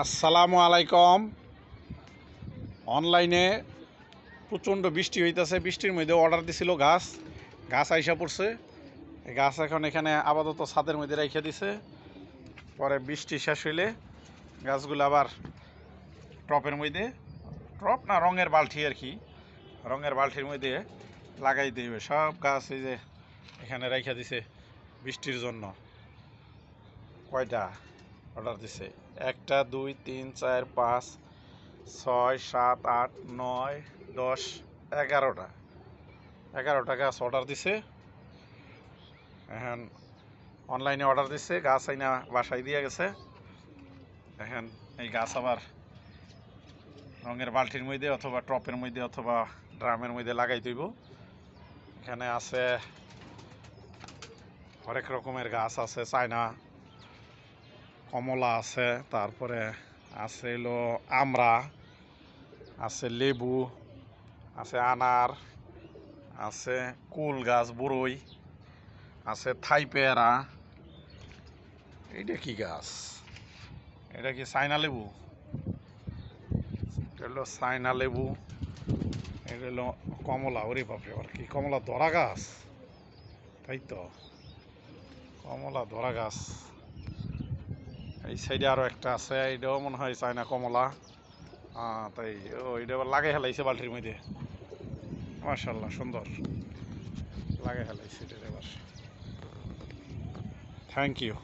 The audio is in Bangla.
আসসালামু আলাইকুম। অনলাইনে প্রচণ্ড বৃষ্টি হইতেছে। বৃষ্টির মধ্যে অর্ডার দিছিল গাছ গাছ আইসা পড়ছে। গাছ এখন এখানে আপাতত ছাদের মধ্যে রেখে দিছে। পরে বৃষ্টি শেষ হইলে গাছগুলো আবার টপের মধ্যে, টপ না রঙের বালতি আর কি, রঙের বালতির মধ্যে লাগাই দেবে। সব গাছ এই যে এখানে রেখে দিছে বৃষ্টির জন্য। কয়টা অর্ডার দিছে? 1 2 3 4 5 6 7 8 9 10 11টা গাছ অর্ডার দিছে। এখন অনলাইনে অর্ডার দিছে, গাছ আইনা বাসায় দিয়ে গেছে। এখন এই গাছ আবার রঙের বালতির মধ্যে অথবা টপের মধ্যে অথবা ড্রামের মধ্যে লাগাই দিব। এখানে আছে হরেক রকমের গাছ আছে, চায়না কমলা আছে, তারপরে আছে হলো আমড়া, আছে লেবু, আছে আনার, আছে কুল গাছ, বড়ই আছে, থাই পেয়ারা। এইটা কি গাছ? এটা কি চায়না লেবু? এটা হলো চায়না লেবু। এটা হলো কমলা। ওরে বাপরে, আর কি কমলা ধরা গাছ? তাই তো, কমলা ধরা গাছ। এই সাইডে আরো একটা আছে, এটাও মনে হয় চায়না কমলা। তাই এটা আবার লাগাই হেলাইছে বালতির মধ্যে। মাশাআল্লাহ, সুন্দর লাগাই হেলাইছে এটা এবার। Thank you.